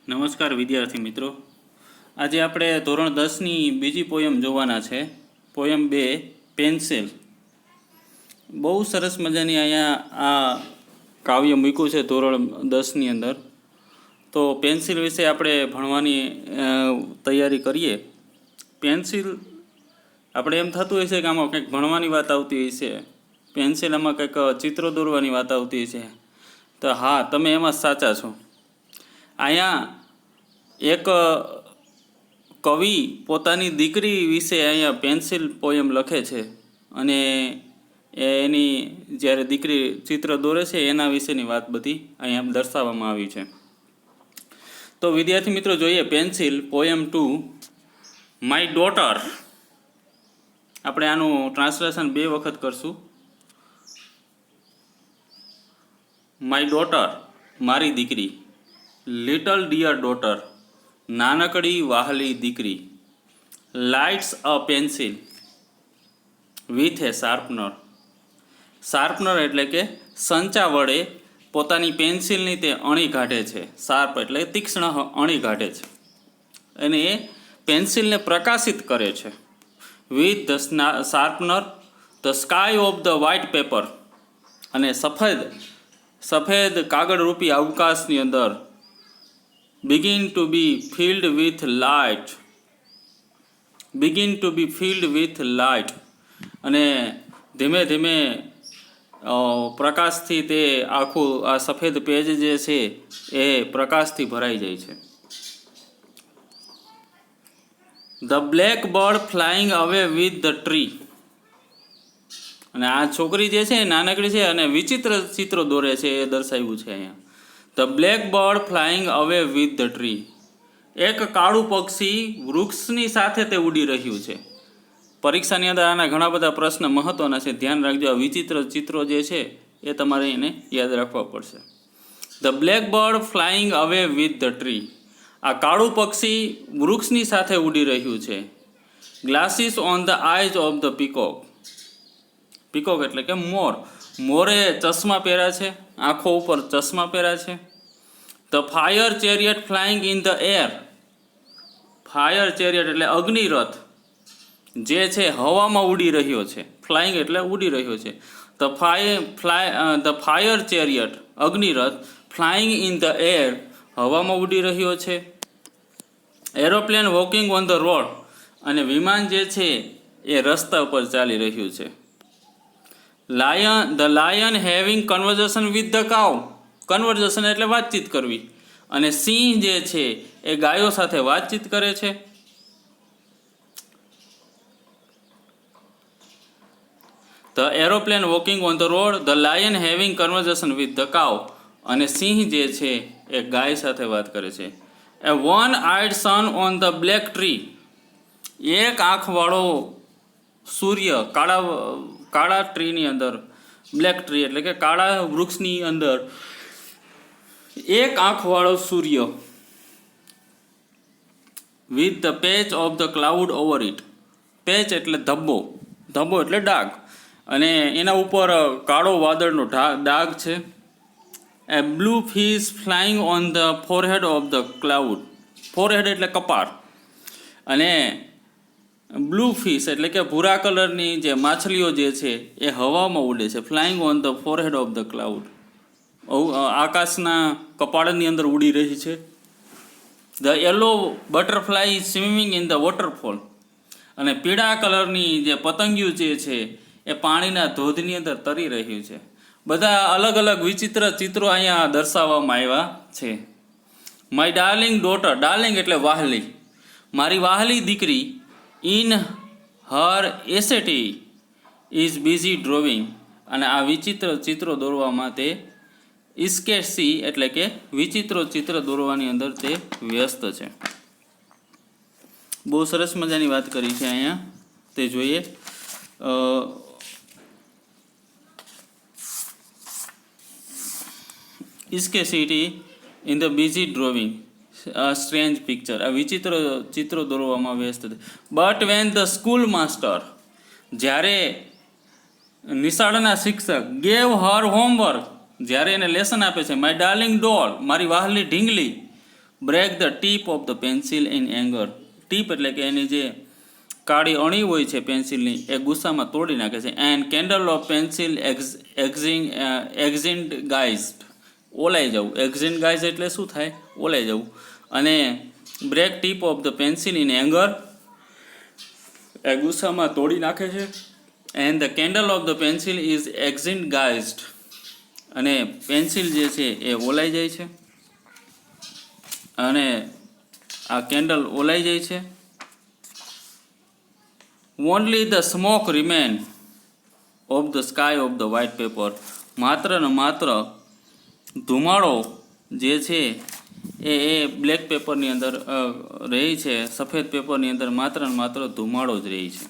નમસ્કાર વિદ્યાર્થી મિત્રો, આજે આપણે ધોરણ 10ની બીજી પોયમ જોવાના છે. Poem 2 pencil. બહુ સરસ મજાની અહીંયા આ કાવ્ય મૂક્યું છે ધોરણ 10ની અંદર. તો પેન્સિલ વિશે આપણે ભણવાની તૈયારી કરીએ. પેન્સિલ આપણે એમ થતું હોય છે કે આમાં કંઈક ભણવાની વાત આવતી હોય છે, પેન્સિલ આમાં કંઈક ચિત્રો દોરવાની વાત આવતી છે. તો હા, તમે એમાં સાચા છો. અહીંયા એક કવિ પોતાની દીકરી વિશે અહીંયા પેન્સિલ પોયમ લખે છે અને એની જ્યારે દીકરી ચિત્ર દોરે છે એના વિશેની વાત બધી અહીંયા દર્શાવવામાં આવી છે. તો વિદ્યાર્થી મિત્રો જોઈએ પેન્સિલ પોયમ 2 માય ડોટર. આપણે આનું ટ્રાન્સલેશન 2 વખત કરશું. માય ડોટર, મારી દીકરી. લિટલ ડિયર ડોટર, નાનકડી વહાલી દીકરી. Lights a pencil with a sharpener. Sharpener એટલે કે સંચા વડે પોતાની પેન્સિલની તે અણી કાઢે છે. શાર્પ એટલે તીક્ષ્ણ અણી કાઢે છે અને એ પેન્સિલને પ્રકાશિત કરે છે. With the sharpener the sky of the white paper. અને સફેદ કાગળરૂપી અવકાશની અંદર begin to be filled with light. અને ધીમે ધીમે પ્રકાશથી તે આખું આ સફેદ પેજ જે છે એ પ્રકાશથી ભરાઈ જાય છે. The black bird flying away with the tree. અને આ છોકરી જે છે નાનકડી છે અને વિચિત્ર ચિત્રો દોરે છે એ દર્શાવ્યું છે અહીંયા. The black bird flying away with the tree. એક કાળું પક્ષી વૃક્ષની સાથે તે ઉડી રહ્યું છે. પરીક્ષાની અંદર આના ઘણા બધા પ્રશ્ન મહત્વના છે, ધ્યાન રાખજો. આ વિચિત્ર ચિત્રો જે છે એ તમારે એને યાદ રાખવા પડશે. The black bird flying away with the tree. આ કાળું પક્ષી વૃક્ષની સાથે ઉડી રહ્યું છે. Glasses on the eyes of the peacock. Peacock એટલે કે મોર. મોરે ચશ્મા પહેર્યા છે, આંખો ઉપર ચશ્મા પહેર્યા છે. The fire chariot flying in the air. Fire chariot એટલે અગ્નિરથ જે છે હવામાં ઉડી રહ્યો છે. ફ્લાઇંગ એટલે ઉડી રહ્યો છે. ધ ફાયર ચેરિયટ અગ્નિરથ ફ્લાઇંગ ઇન ધ એર હવામાં ઉડી રહ્યો છે. Aeroplane walking on the road. અને વિમાન જે છે એ રસ્તા ઉપર ચાલી રહ્યું છે. The lion having conversion with the cow. Conversion એટલે વાતચીત કરવી. અને સિંહ જે છે એ ગાયો સાથે વાતચીત કરે છે. The aeroplane walking on the road, the lion having conversion with the cow. અને સિંહ જે છે એ ગાય સાથે વાત કરે છે. A one eyed sun on the black tree. એક આંખવાળો સૂર્ય કાળા ટ્રીની અંદર, બ્લેક ટ્રી એટલે કે કાળા વૃક્ષની અંદર એક આંખવાળો સૂર્ય. With the patch of the cloud over it. Patch એટલે ધબ્બો, ધબ્બો એટલે ડાઘ, અને એના ઉપર કાળો વાદળનો ડાઘ છે. A blue fish flying on the forehead of the cloud. Forehead એટલે કપાળ, અને બ્લુ ફિશ એટલે કે ભૂરા કલરની જે માછલીઓ જે છે એ હવામાં ઉડે છે. Flying on the forehead of the cloud. આકાશના કપાળની અંદર ઉડી રહી છે. The yellow butterfly swimming in the waterfall. અને પીળા કલરની જે પતંગિયું જે છે એ પાણીના ધોધની અંદર તરી રહ્યું છે. બધા અલગ અલગ વિચિત્ર ચિત્રો અહીંયા દર્શાવવામાં આવ્યા છે. My darling daughter. ડાર્લિંગ એટલે વહાલી, મારી વહાલી દીકરી. In her ecstasy is busy drawing. અને આ વિચિત્ર ચિત્રો દોરવામાં તે ઇસ્કેસી એટલે કે વિચિત્રો ચિત્ર દોરવાની અંદર તે વ્યસ્ત છે. બહુ સરસ મજાની વાત કરી છે અહીંયા, તે જોઈએ. Ecstasy in the busy drawing strange picture. આ વિચિત્ર ચિત્રો દોરવામાં વ્યસ્ત છે. But when the school master. જ્યારે નિશાળના શિક્ષક ગેવ હર હોમવર્ક. જ્યારે એને લેસન આપે છે. My darling doll. મારી વહાલી ઢીંગલી. Break the tip of the pencil in anger. Tip એટલે કે એની જે કાળી અણી હોય છે પેન્સિલની એ ગુસ્સામાં તોડી નાખે છે. And candle of pencil extinguish, ઓલાઈ જવું. એક્ઝિન્ટ ગાઇઝ એટલે શું થાય? ઓલાઈ જવું. અને break tip of the pencil in anger, એ ગુસ્સામાં તોડી નાખે છે. And the candle of the pencil is extinguished, અને પેન્સિલ જે છે એ ઓલાઈ જાય છે, અને આ કેન્ડલ ઓલાઈ જાય છે. Only the smoke remain of the sky of the white paper. માત્ર ને માત્ર ધુમાડો જે છે એ બ્લેક પેપરની અંદર રહી છે, સફેદ પેપરની અંદર માત્ર ને માત્ર ધુમાડો જ રહી છે.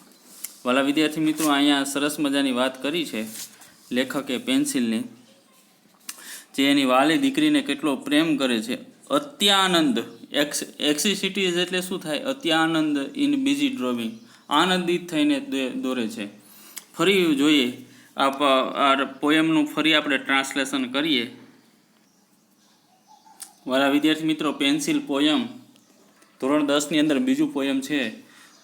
વાલા વિદ્યાર્થી મિત્રો, અહીંયા સરસ મજાની વાત કરી છે લેખકે પેન્સિલની, જે એની વાલી દીકરીને કેટલો પ્રેમ કરે છે. અત્યાનંદ, એક્સિસિટીઝ એટલે શું થાય? અત્યાનંદ ઇન બીજી ડ્રોઈંગ, આનંદિત થઈને દોરે છે. ફરી જોઈએ આ પોયમનું ફરી આપણે ટ્રાન્સલેશન કરીએ. વાલા વિદ્યાર્થી મિત્રો, પેન્સિલ પોયમ ધોરણ 10ની અંદર બીજું પોયમ છે,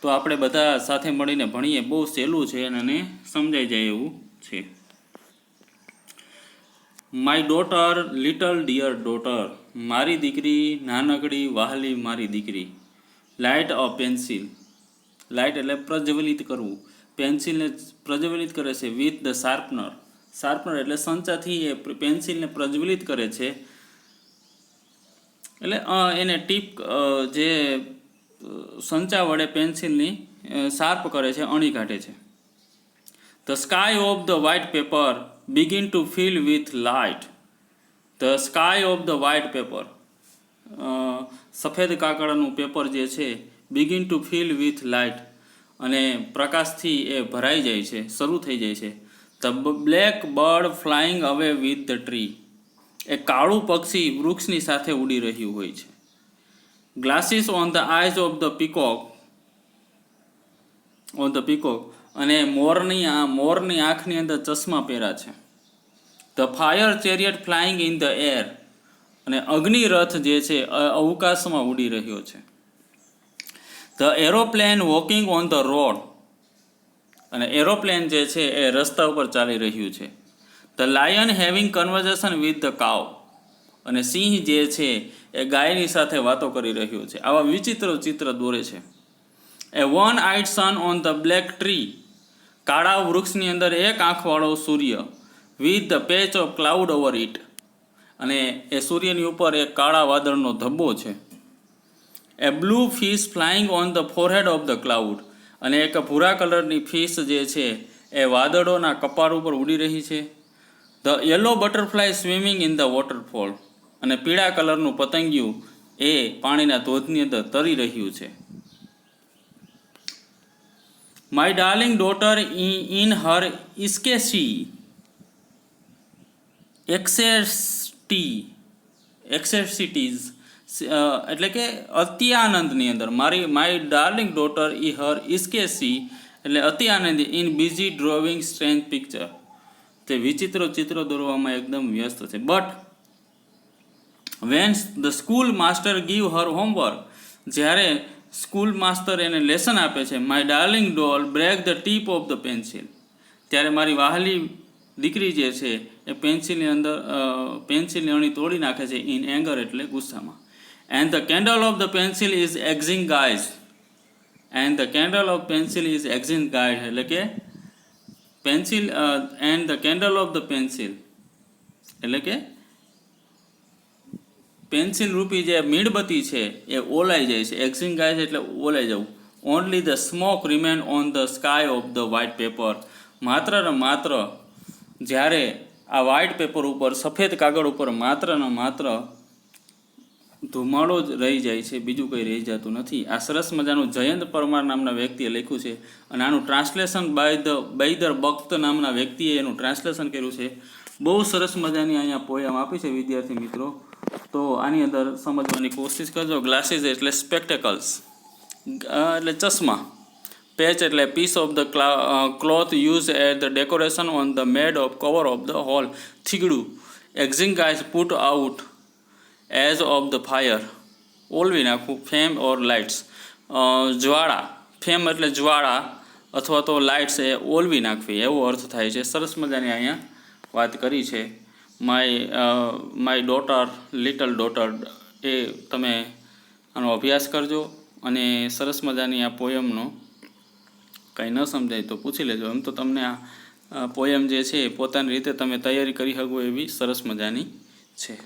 તો આપણે બધા સાથે મળીને ભણીએ. બહુ સહેલું છે અને સમજાઈ જાય એવું છે. My daughter, little dear daughter. મારી દીકરી, નાનકડી વહાલી મારી દીકરી. Light a pencil. લાઇટ એટલે પ્રજ્વલિત કરવું. પેન્સિલને પ્રજ્વલિત કરે છે વિથ ધ શાર્પનર. શાર્પનર એટલે સંચાથી એ પેન્સિલને પ્રજ્વલિત કરે છે, એટલે એને ટીપ જે સંચા વડે પેન્સિલની શાર્પ કરે છે, અણી કાઢે છે. The sky of the white paper begin to fill with light. The sky of the white paper, સફેદ કાગળનું પેપર જે છે, begin to fill with light, અને પ્રકાશથી એ ભરાઈ જાય છે, શરૂ થઈ જાય છે. The black bird flying away with the tree. એ કાળું પક્ષી વૃક્ષની સાથે ઉડી રહ્યું હોય છે. Glasses on the eyes of the peacock. અને મોરની આંખની અંદર ચશ્મા પહેરા છે. The fire chariot flying in the air. અને અગ્નિરથ જે છે અવકાશમાં ઉડી રહ્યો છે. The aeroplane walking on the road. અને એરોપ્લેન જે છે એ રસ્તા ઉપર ચાલી રહ્યું છે. The lion having conversion with the cow. અને સિંહ જે છે એ ગાયની સાથે વાતો કરી રહ્યો છે. આવા વિચિત્ર ચિત્ર દોરે છે. A one eyed sun on the black tree. કાળા વૃક્ષની અંદર એક આંખવાળો સૂર્ય. With the patch of cloud over it. અને એ સૂર્યની ઉપર એક કાળા વાદળનો ધબ્બો છે. A blue fish flying on the forehead of the cloud. અને એક ભૂરા કલરની ફિશ જે છે એ વાદળોના કપાળ ઉપર ઉડી રહી છે. The yellow butterfly swimming in the waterfall. અને પીળા કલરનું પતંગિયું એ પાણીના ધોધની અંદર તરી રહ્યું છે. My darling daughter in her ecstasies, એટલે કે અતિ આનંદની અંદર. My darling daughter in her ecstasy એટલે અતિ આનંદ. In busy drawing strange picture. તે વિચિત્ર ચિત્રો દોરવામાં એકદમ વ્યસ્ત છે. But when the school master give her homework. જ્યારે સ્કૂલ માસ્ટર એને લેસન આપે છે, my darling doll break the tip of the pencil. ત્યારે મારી વહાલી દીકરી જે છે એ પેન્સિલની અણી તોડી નાખે છે. ઇન એંગર એટલે ગુસ્સામાં. And the candle of the pencil is extinguish. એટલે કે pencil and the candle of the pencil એટલે કે પેન્સિલ રૂપી જે મીણબત્તી છે એ ઓલાઈ જાય છે. એક્ઝિંગાઇઝ એટલે ઓલાઈ જવું. Only the smoke remain on the sky of the white paper. માત્ર ને માત્ર જ્યારે આ વ્હાઇટ પેપર ઉપર, સફેદ કાગળ ઉપર માત્ર ને માત્ર ધુમાડો જ રહી જાય છે, બીજું કંઈ રહી જતું નથી. આ સરસ મજાનું જયંત પરમાર નામના વ્યક્તિએ લખ્યું છે, અને આનું ટ્રાન્સલેશન બૈદર બખ્ત નામના વ્યક્તિએ એનું ટ્રાન્સલેશન કર્યું છે. બહુ સરસ મજાની અહીંયા પોયમ આપી છે વિદ્યાર્થી મિત્રો, તો આની અંદર સમજવાની કોશિશ કરજો. ગ્લાસીસ એટલે સ્પેક્ટેકલ્સ એટલે ચશ્મા. પેચ એટલે piece of the cloth use at the decoration on the made of cover of the hole. થીગડું. Extinguish put out as of the fire. ઓલવી નાખવું. ફેમ ઓર લાઇટ્સ, જ્વાળા, ફેમ એટલે જ્વાળા અથવા તો લાઇટ્સ એ ઓલવી નાખવી એવો અર્થ થાય છે. સરસ મજાની અહીંયા વાત કરી છે. માય ડોટર, લિટલ ડોટર, એ તમે આનો અભ્યાસ કરજો અને સરસ મજાની આ પોયમનો કંઈ ન સમજાય તો પૂછી લેજો. એમ તો તમને આ પોયમ જે છે એ પોતાની રીતે તમે તૈયારી કરી શકો એવી સરસ મજાની છે.